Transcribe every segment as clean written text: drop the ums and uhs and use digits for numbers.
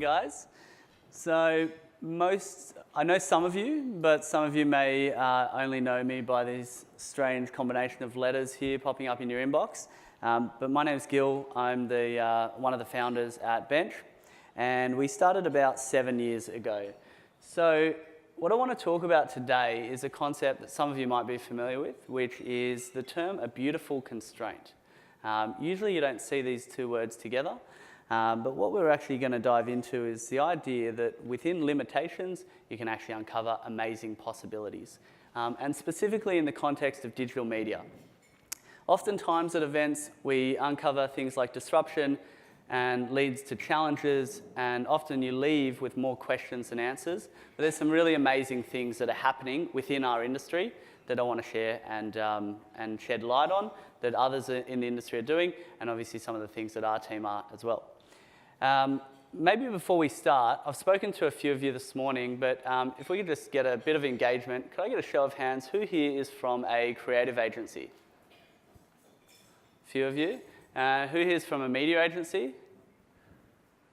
guys. So I know some of you, but some of you may only know me by this strange combination of letters here popping up in your inbox. But my name's Gil. I'm one of the founders at Bench, and we started about 7 years ago. So what I want to talk about today is a concept that some of you might be familiar with, which is the term a beautiful constraint. Usually you don't see these two words together, but what we're actually going to dive into is the idea that within limitations, you can actually uncover amazing possibilities, and specifically in the context of digital media. Oftentimes at events, we uncover things like disruption and leads to challenges, and often you leave with more questions than answers. But there's some really amazing things that are happening within our industry that I want to share and shed light on, that others in the industry are doing, and obviously some of the things that our team are as well. Maybe before we start, I've spoken to a few of you this morning, but if we could just get a bit of engagement, could I get a show of hands? Who here is from a creative agency? A few of you. Who here is from a media agency?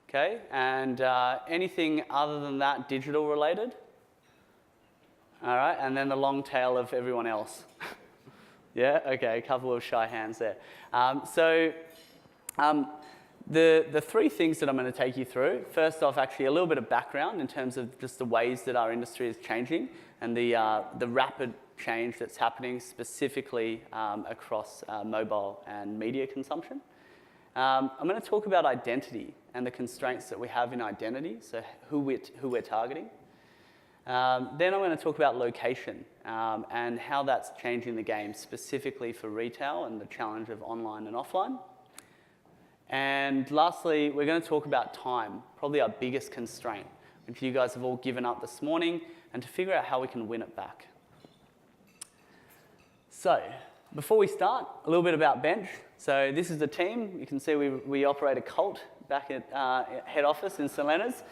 Okay, and anything other than that digital related? All right, and then the long tail of everyone else. Yeah, okay, a couple of shy hands there. The three things that I'm going to take you through, first off, actually a little bit of background in terms of just the ways that our industry is changing and the rapid change that's happening specifically across mobile and media consumption. I'm going to talk about identity and the constraints that we have in identity, so who we're targeting. Then I'm going to talk about location and how that's changing the game, specifically for retail and the challenge of online and offline. And lastly, we're going to talk about time, probably our biggest constraint, which you guys have all given up this morning, and to figure out how we can win it back. So, before we start, a little bit about Bench. So this is the team. You can see we operate a cult back at head office in St Leonards.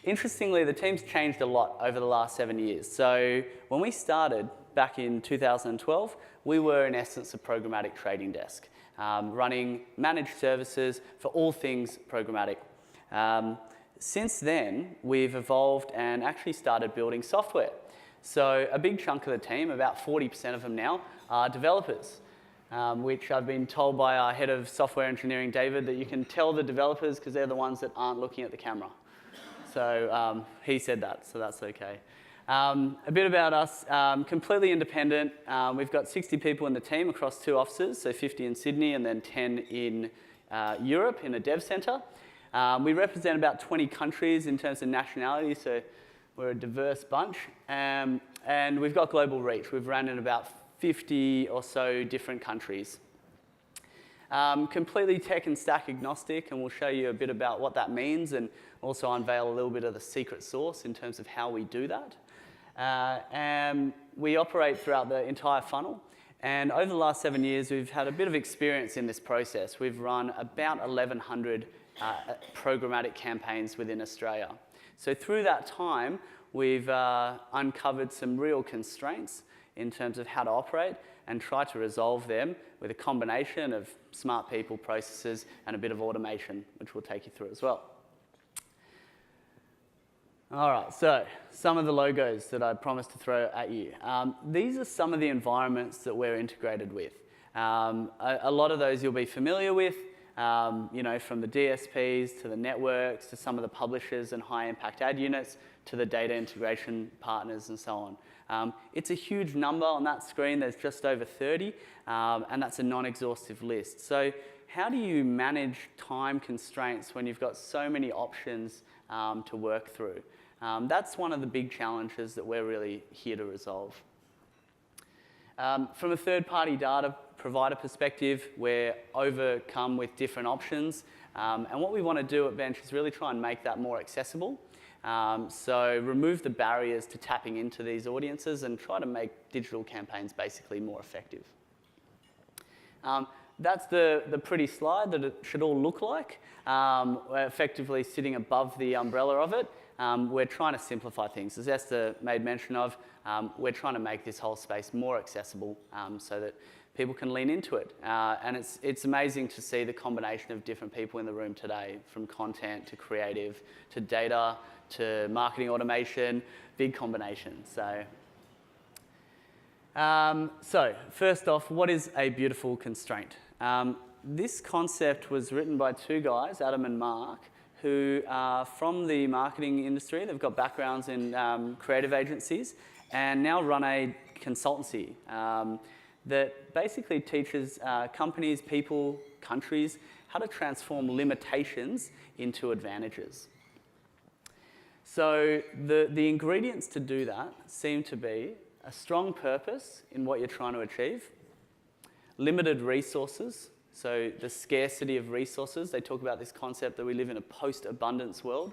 Interestingly, the team's changed a lot over the last 7 years. So when we started back in 2012, we were in essence a programmatic trading desk, running managed services for all things programmatic. Since then, we've evolved and actually started building software. So a big chunk of the team, about 40% of them now, are developers, which I've been told by our head of software engineering, David, that you can tell the developers because they're the ones that aren't looking at the camera. So he said that, so that's okay. A bit about us, completely independent. We've got 60 people in the team across 2 offices, so 50 in Sydney and then 10 in Europe in a dev center. We represent about 20 countries in terms of nationality, so we're a diverse bunch. And we've got global reach. We've run in about 50 or so different countries. Completely tech and stack agnostic, and we'll show you a bit about what that means and also unveil a little bit of the secret sauce in terms of how we do that. And we operate throughout the entire funnel, and over the last 7 years we've had a bit of experience in this process. We've run about 1,100 programmatic campaigns within Australia. So through that time we've uncovered some real constraints in terms of how to operate and try to resolve them with a combination of smart people, processes, and a bit of automation, which we'll take you through as well. All right, so some of the logos that I promised to throw at you. These are some of the environments that we're integrated with. A lot of those you'll be familiar with, you know, from the DSPs to the networks to some of the publishers and high-impact ad units to the data integration partners and so on. It's a huge number on that screen. There's just over 30, and that's a non-exhaustive list. So how do you manage time constraints when you've got so many options to work through? That's one of the big challenges that we're really here to resolve. From a third-party data provider perspective, we're overcome with different options. And what we want to do at Bench is really try and make that more accessible. So remove the barriers to tapping into these audiences and try to make digital campaigns basically more effective. That's the pretty slide that it should all look like. We're effectively sitting above the umbrella of it. we're trying to simplify things. As Esther made mention of, we're trying to make this whole space more accessible so that people can lean into it. And it's amazing to see the combination of different people in the room today, from content to creative to data to marketing automation, big combination. So first off, what is a beautiful constraint? This concept was written by two guys, Adam and Mark, who are from the marketing industry. They've got backgrounds in creative agencies and now run a consultancy that basically teaches companies, people, countries how to transform limitations into advantages. So the ingredients to do that seem to be a strong purpose in what you're trying to achieve, limited resources, so the scarcity of resources. They talk about this concept that we live in a post-abundance world,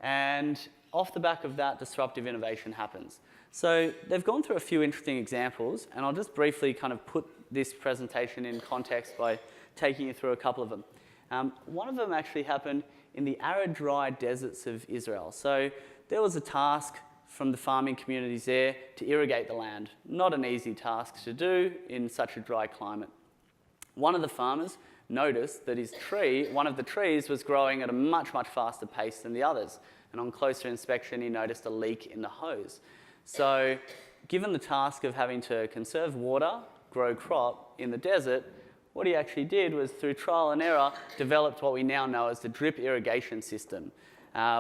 and off the back of that, disruptive innovation happens. So they've gone through a few interesting examples, and I'll just briefly kind of put this presentation in context by taking you through a couple of them. One of them actually happened in the arid, dry deserts of Israel. So there was a task from the farming communities there to irrigate the land. Not an easy task to do in such a dry climate. One of the farmers noticed that his tree, one of the trees, was growing at a much, much faster pace than the others. And on closer inspection, he noticed a leak in the hose. So given the task of having to conserve water, grow crop in the desert, what he actually did was, through trial and error, developed what we now know as the drip irrigation system,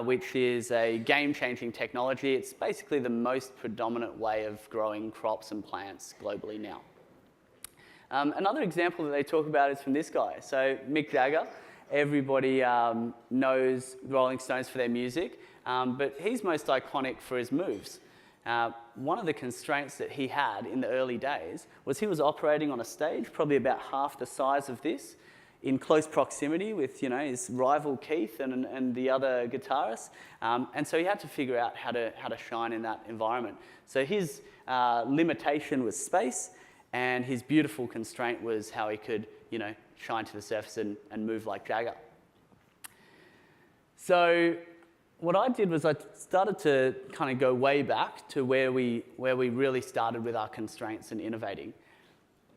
which is a game-changing technology. It's basically the most predominant way of growing crops and plants globally now. Another example that they talk about is from this guy. So Mick Jagger, everybody knows Rolling Stones for their music, but he's most iconic for his moves. One of the constraints that he had in the early days was he was operating on a stage, probably about half the size of this, in close proximity with, his rival Keith and the other guitarists, and so he had to figure out how to shine in that environment. So his limitation was space, and his beautiful constraint was how he could, shine to the surface and move like Jagger. So what I did was I started to kind of go way back to where we really started with our constraints and innovating.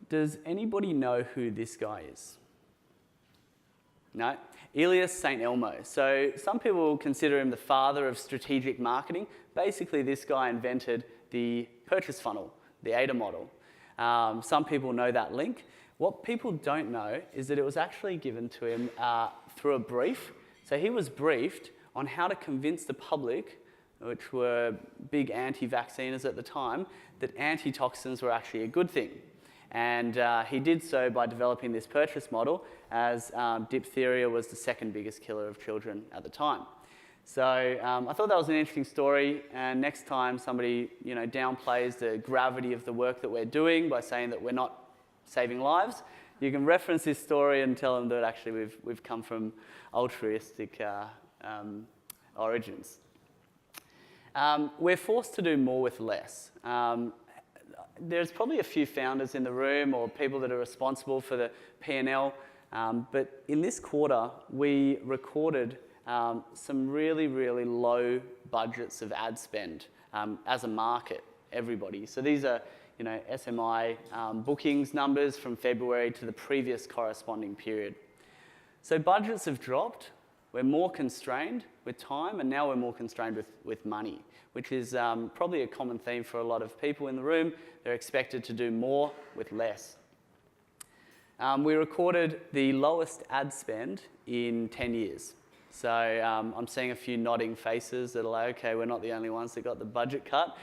Does anybody know who this guy is? No? Elias St. Elmo. So some people consider him the father of strategic marketing. Basically, this guy invented the purchase funnel, the AIDA model. Some people know that link. What people don't know is that it was actually given to him through a brief. So he was briefed on how to convince the public, which were big anti-vacciners at the time, that antitoxins were actually a good thing. And he did so by developing this purchase model, as diphtheria was the second biggest killer of children at the time. So I thought that was an interesting story, and next time somebody downplays the gravity of the work that we're doing by saying that we're not saving lives, you can reference this story and tell them that actually we've come from altruistic origins. We're forced to do more with less. There's probably a few founders in the room or people that are responsible for the P&L, but in this quarter we recorded some really, really low budgets of ad spend as a market, everybody. So these are SMI bookings numbers from February to the previous corresponding period. So budgets have dropped. We're more constrained with time, and now we're more constrained with money, which is probably a common theme for a lot of people in the room. They're expected to do more with less. We recorded the lowest ad spend in 10 years. So I'm seeing a few nodding faces that are like, okay, we're not the only ones that got the budget cut.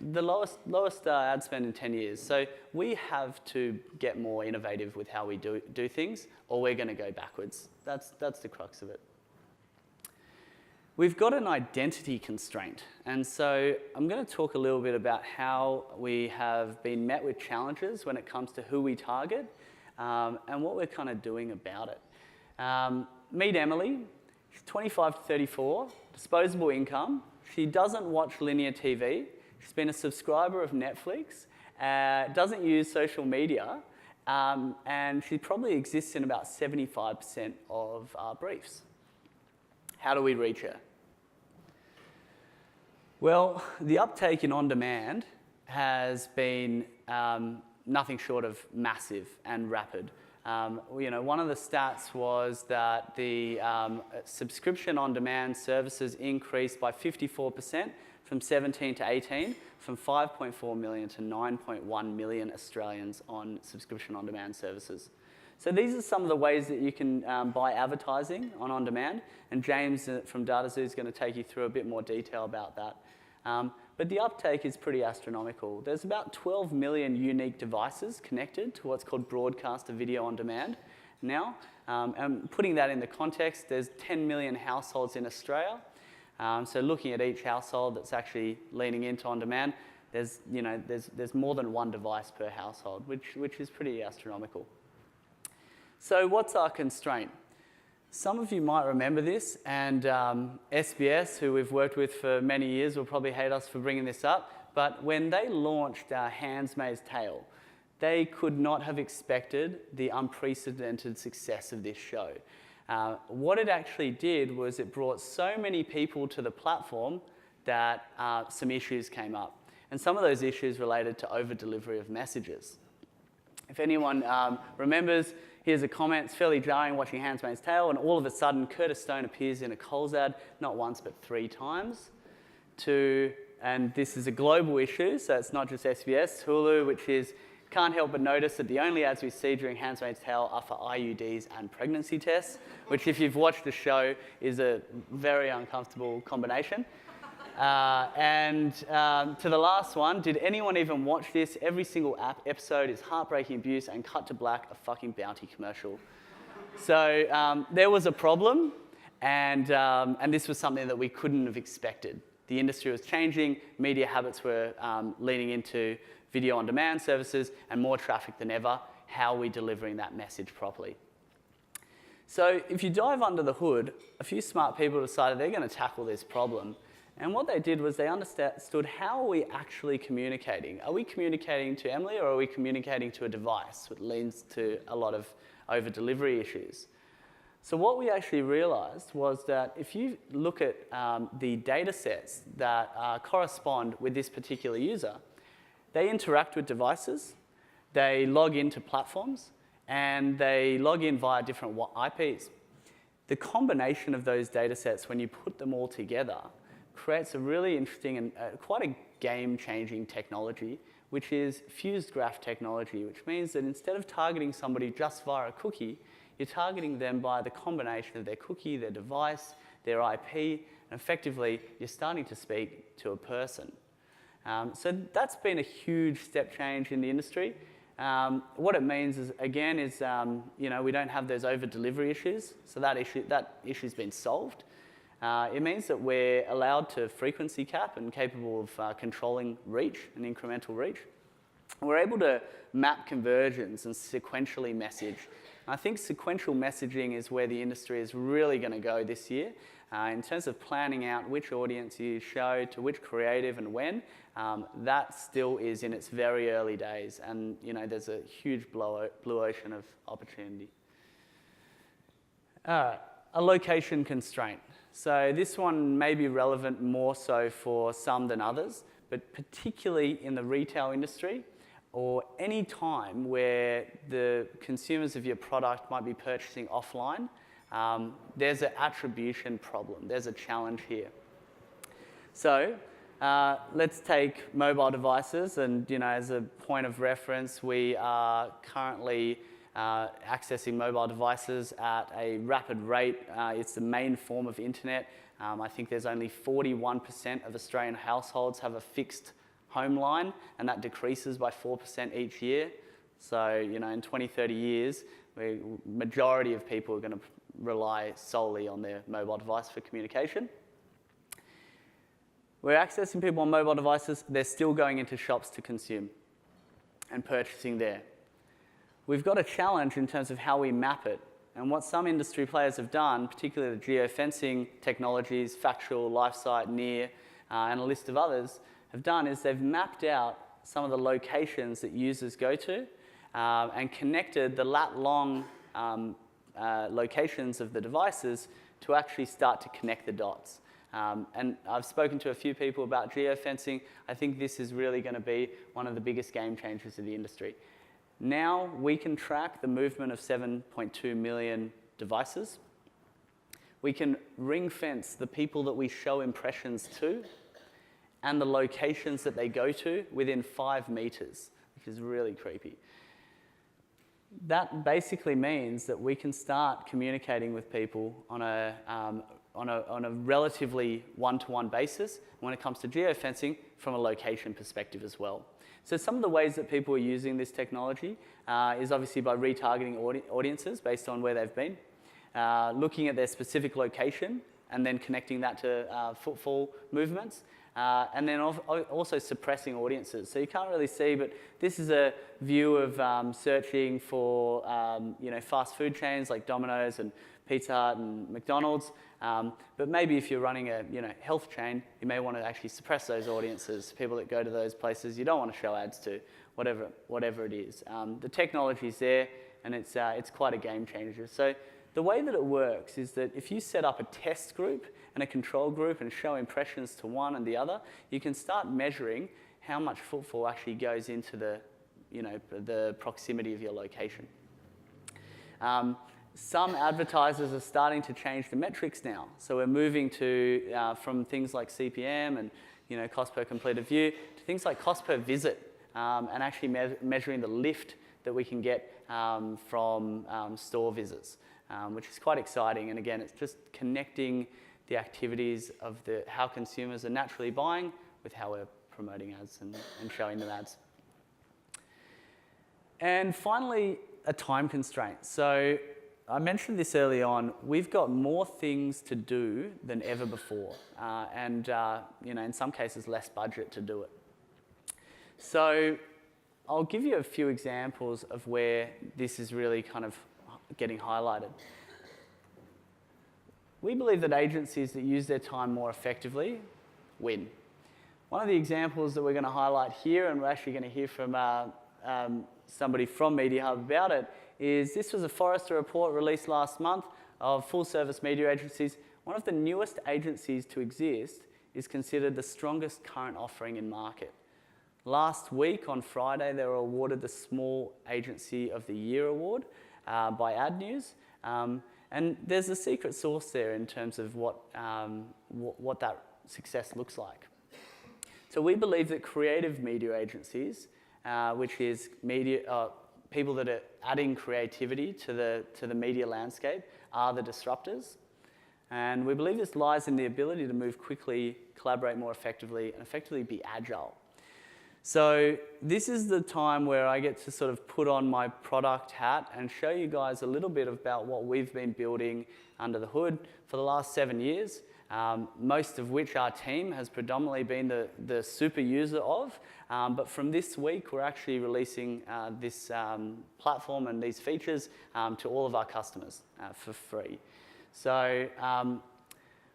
The lowest ad spend in 10 years. So we have to get more innovative with how we do things, or we're going to go backwards. That's the crux of it. We've got an identity constraint, and so I'm going to talk a little bit about how we have been met with challenges when it comes to who we target and what we're kind of doing about it. Meet Emily. She's 25 to 34, disposable income. She doesn't watch linear TV. She's been a subscriber of Netflix, doesn't use social media, and she probably exists in about 75% of our briefs. How do we reach her? Well, the uptake in on-demand has been nothing short of massive and rapid. One of the stats was that the subscription on-demand services increased by 54% from 17 to 18, from 5.4 million to 9.1 million Australians on subscription on-demand services. So these are some of the ways that you can buy advertising on-demand, and James from DataZoo is going to take you through a bit more detail about that. But the uptake is pretty astronomical. There's about 12 million unique devices connected to what's called broadcaster video on demand now. And putting that in the context, there's 10 million households in Australia. So looking at each household that's actually leaning into on demand, there's more than one device per household, which is pretty astronomical. So what's our constraint? Some of you might remember this, and SBS, who we've worked with for many years, will probably hate us for bringing this up, but when they launched Handmaid's Tale, they could not have expected the unprecedented success of this show. What it actually did was it brought so many people to the platform that some issues came up. And some of those issues related to over-delivery of messages. If anyone remembers, here's a comment. It's fairly jarring watching Handmaid's Tale, and all of a sudden, Curtis Stone appears in a Coles ad, not once, but 3 times. And this is a global issue, so it's not just SBS, Hulu, which is, can't help but notice that the only ads we see during Handmaid's Tale are for IUDs and pregnancy tests, which if you've watched the show is a very uncomfortable combination. To the last one, did anyone even watch this? Every single episode is heartbreaking abuse and cut to black, a fucking Bounty commercial. So there was a problem, and this was something that we couldn't have expected. The industry was changing, media habits were leaning into video on demand services, and more traffic than ever. How are we delivering that message properly? So if you dive under the hood, a few smart people decided they're going to tackle this problem. And what they did was they understood, how are we actually communicating? Are we communicating to Emily, or are we communicating to a device, which leads to a lot of over-delivery issues? So what we actually realized was that if you look at the data sets that correspond with this particular user, they interact with devices, they log into platforms, and they log in via different IPs. The combination of those data sets, when you put them all together, creates a really interesting and quite a game-changing technology, which is fused graph technology, which means that instead of targeting somebody just via a cookie, you're targeting them by the combination of their cookie, their device, their IP, and effectively, you're starting to speak to a person. So that's been a huge step change in the industry. What it means is, again, we don't have those over-delivery issues, so that issue's been solved. It means that we're allowed to frequency cap and capable of controlling reach and incremental reach. We're able to map conversions and sequentially message. And I think sequential messaging is where the industry is really going to go this year. In terms of planning out which audience you show to which creative and when, that still is in its very early days. And there's a huge blue ocean of opportunity. A location constraint. So this one may be relevant more so for some than others, but particularly in the retail industry or any time where the consumers of your product might be purchasing offline, there's an attribution problem. There's a challenge here. So let's take mobile devices, and as a point of reference, we are currently accessing mobile devices at a rapid rate. It's the main form of internet. I think there's only 41% of Australian households have a fixed home line, and that decreases by 4% each year. So, in 20, 30 years, the majority of people are going to rely solely on their mobile device for communication. We're accessing people on mobile devices. They're still going into shops to consume and purchasing there. We've got a challenge in terms of how we map it. And what some industry players have done, particularly the geofencing technologies, Factual, LifeSite, Near, and a list of others, have done is they've mapped out some of the locations that users go to and connected the lat-long locations of the devices to actually start to connect the dots. And I've spoken to a few people about geofencing. I think this is really going to be one of the biggest game changers of the industry. Now we can track the movement of 7.2 million devices. We can ring fence the people that we show impressions to and the locations that they go to within 5 meters, which is really creepy. That basically means that we can start communicating with people on a relatively one-to-one basis when it comes to geofencing from a location perspective as well. So some of the ways that people are using this technology is obviously by retargeting audiences based on where they've been, looking at their specific location and then connecting that to footfall movements, and then also suppressing audiences. So you can't really see, but this is a view of searching for fast food chains like Domino's and Pizza Hut and McDonald's. But maybe if you're running a health chain, you may want to actually suppress those audiences, people that go to those places you don't want to show ads to, whatever it is. The technology's there, and it's quite a game changer. So the way that it works is that if you set up a test group and a control group and show impressions to one and the other, you can start measuring how much footfall actually goes into the proximity of your location. Some advertisers are starting to change the metrics now. So we're moving to from things like CPM and cost per completed view to things like cost per visit, and actually measuring the lift that we can get from store visits, which is quite exciting. And again, it's just connecting the activities of how consumers are naturally buying with how we're promoting ads and showing them ads. And finally, a time constraint. So I mentioned this early on, we've got more things to do than ever before, and in some cases less budget to do it. So I'll give you a few examples of where this is really kind of getting highlighted. We believe that agencies that use their time more effectively win. One of the examples that we're going to highlight here, and we're actually going to hear from somebody from Media Hub about it, is this was a Forrester report released last month of full-service media agencies. One of the newest agencies to exist is considered the strongest current offering in market. Last week, on Friday, they were awarded the Small Agency of the Year award by Ad News. And there's a secret sauce there in terms of what that success looks like. So we believe that creative media agencies, which is people that are adding creativity to the media landscape, are the disruptors. And we believe this lies in the ability to move quickly, collaborate more effectively, and effectively be agile. So this is the time where I get to sort of put on my product hat and show you guys a little bit about what we've been building under the hood for the last 7 years, most of which our team has predominantly been the super user of. But from this week, we're actually releasing this platform and these features to all of our customers for free. So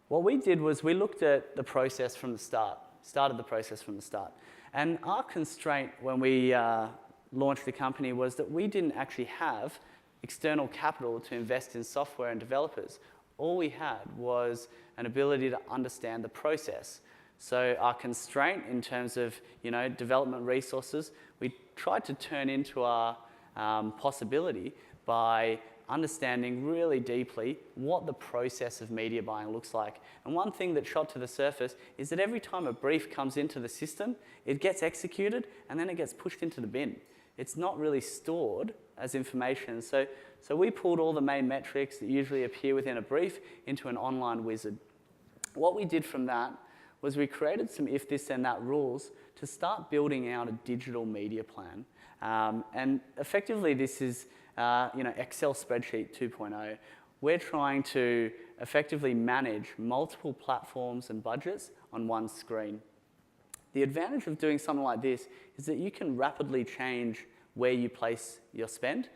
what we did was we looked at the process from the start, started the process from the start. And our constraint when we launched the company was that we didn't actually have external capital to invest in software and developers. All we had was an ability to understand the process. So our constraint in terms of development resources, we tried to turn into our possibility by understanding really deeply what the process of media buying looks like. And one thing that shot to the surface is that every time a brief comes into the system, it gets executed and then it gets pushed into the bin. It's not really stored as information. So we pulled all the main metrics that usually appear within a brief into an online wizard. What we did from that was we created some if this then that rules to start building out a digital media plan. And effectively this is Excel spreadsheet 2.0. We're trying to effectively manage multiple platforms and budgets on one screen. The advantage of doing something like this is that you can rapidly change where you place your spend,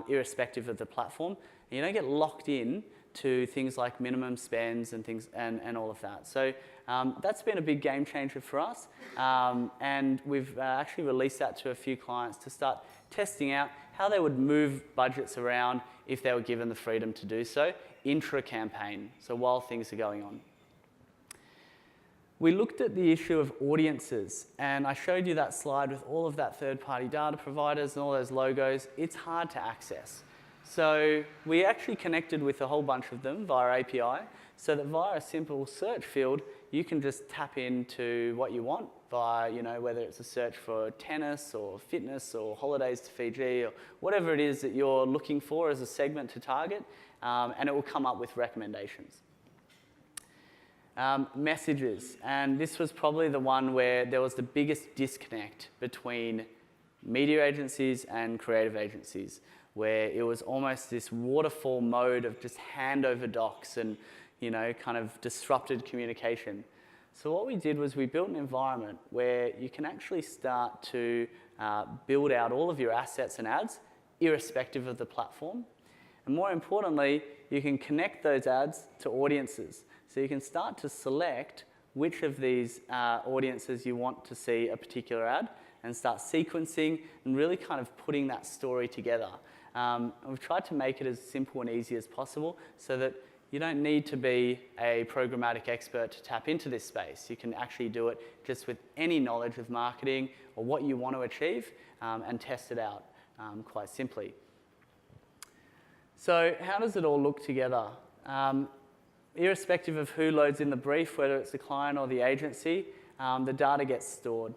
irrespective of the platform. And you don't get locked in to things like minimum spends and things and all of that. So that's been a big game changer for us. And we've actually released that to a few clients to start testing out how they would move budgets around if they were given the freedom to do so intra-campaign, so while things are going on. we looked at the issue of audiences, and I showed you that slide with all of that third-party data providers and all those logos. It's hard to access. So we actually connected with a whole bunch of them via API, so that via a simple search field, you can just tap into what you want via, whether it's a search for tennis or fitness or holidays to Fiji or whatever it is that you're looking for as a segment to target, and it will come up with recommendations. Messages, and this was probably the one where there was the biggest disconnect between media agencies and creative agencies, where it was almost this waterfall mode of just hand over docs and kind of disrupted communication. So what we did was we built an environment where you can actually start to build out all of your assets and ads, irrespective of the platform. And more importantly, you can connect those ads to audiences. So you can start to select which of these audiences you want to see a particular ad and start sequencing and really kind of putting that story together. And we've tried to make it as simple and easy as possible so that you don't need to be a programmatic expert to tap into this space. You can actually do it just with any knowledge of marketing or what you want to achieve and test it out quite simply. So how does it all look together? Irrespective of who loads in the brief, whether it's the client or the agency, the data gets stored.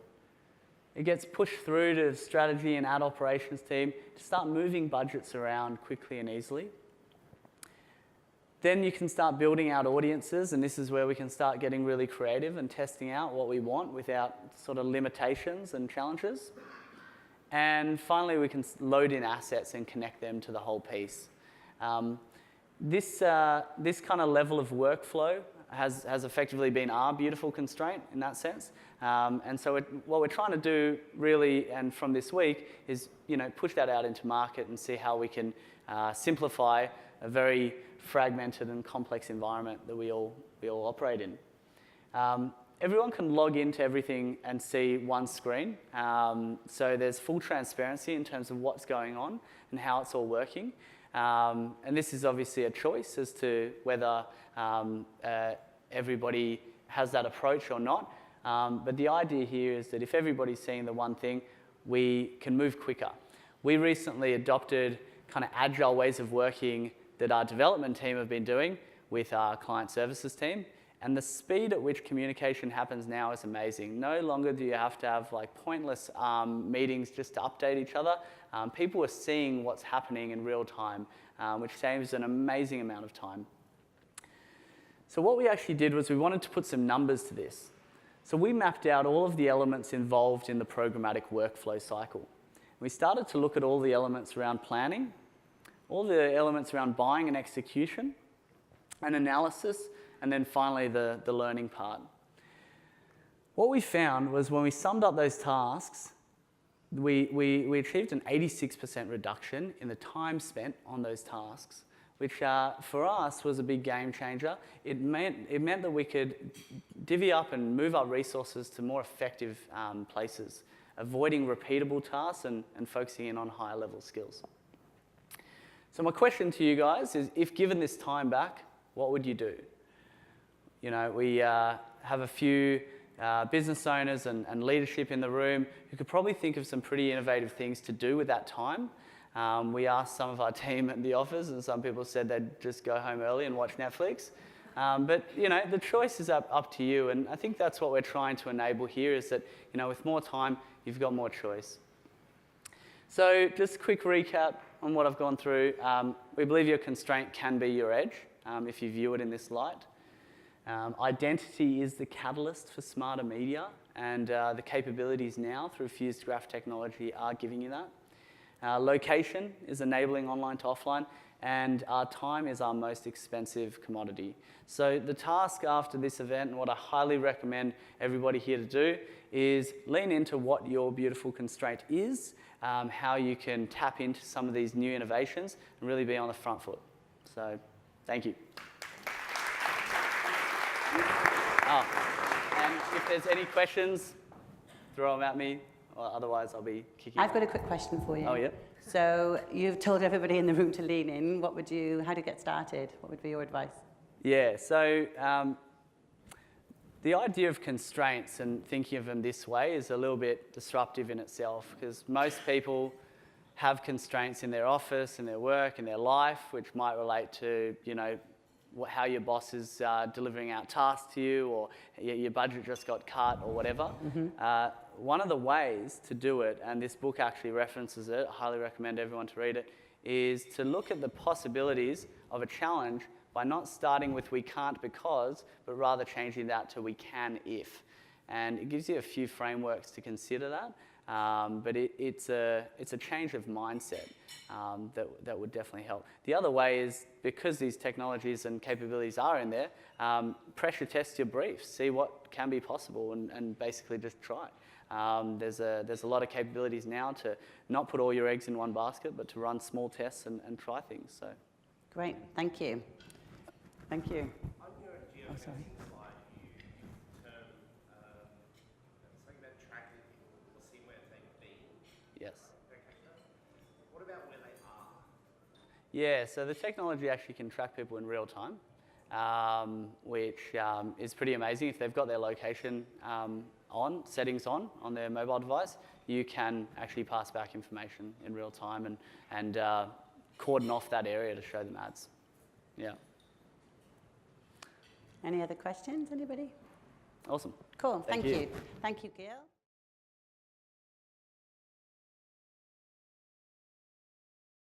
It gets pushed through to the strategy and ad operations team to start moving budgets around quickly and easily. Then you can start building out audiences, and this is where we can start getting really creative and testing out what we want without sort of limitations and challenges. And finally, we can load in assets and connect them to the whole piece. This kind of level of workflow has effectively been our beautiful constraint in that sense. And so what we're trying to do really, and from this week, is push that out into market and see how we can simplify a very fragmented and complex environment that we all operate in. Everyone can log into everything and see one screen. So there's full transparency in terms of what's going on and how it's all working. And this is obviously a choice as to whether everybody has that approach or not. But the idea here is that if everybody's seeing the one thing, we can move quicker. We recently adopted kind of agile ways of working that our development team have been doing with our client services team. And the speed at which communication happens now is amazing. No longer do you have to have like pointless meetings just to update each other. People are seeing what's happening in real time, which saves an amazing amount of time. So what we actually did was we wanted to put some numbers to this. So we mapped out all of the elements involved in the programmatic workflow cycle. We started to look at all the elements around planning, all the elements around buying and execution, and analysis, and then finally the learning part. What we found was when we summed up those tasks, we achieved an 86% reduction in the time spent on those tasks, which for us was a big game changer. It meant that we could divvy up and move our resources to more effective places, avoiding repeatable tasks and focusing in on higher level skills. So my question to you guys is, if given this time back, what would you do? We have a few business owners and leadership in the room who could probably think of some pretty innovative things to do with that time. We asked some of our team at the office, and some people said they'd just go home early and watch Netflix. But the choice is up to you, and I think that's what we're trying to enable here, is that with more time, you've got more choice. So just a quick recap on what I've gone through. We believe your constraint can be your edge if you view it in this light. Identity is the catalyst for smarter media, and the capabilities now through fused graph technology are giving you that. Location is enabling online to offline, and our time is our most expensive commodity. So the task after this event, and what I highly recommend everybody here to do, is lean into what your beautiful constraint is, how you can tap into some of these new innovations, and really be on the front foot. So thank you. And if there's any questions, throw them at me, or otherwise I'll be kicking. I've got a quick question for you. Oh, yeah. So you've told everybody in the room to lean in. How to get started? What would be your advice? Yeah, so The idea of constraints and thinking of them this way is a little bit disruptive in itself, because most people have constraints in their office, in their work, in their life, which might relate to, you know, how your boss is delivering out tasks to you, or your budget just got cut, or whatever. One of the ways to do it, and this book actually references it, I highly recommend everyone to read it, is to look at the possibilities of a challenge by not starting with we can't because, but rather changing that to we can if. And it gives you a few frameworks to consider that, but it's a change of mindset that would definitely help. The other way is, because these technologies and capabilities are in there, pressure test your briefs, see what can be possible, and basically just try. There's a lot of capabilities now to not put all your eggs in one basket, but to run small tests and try things. So, Great, thank you. Thank you. On your geofencing slide, you term something about tracking people or seeing where they've been. yes. What about where they are? Yeah, so the technology actually can track people in real time, which is pretty amazing. If they've got their location settings on their mobile device, you can actually pass back information in real time and cordon off that area to show them ads. Yeah. Any other questions, anybody? Awesome. Cool, Thank thank you. you. Thank you, Gil.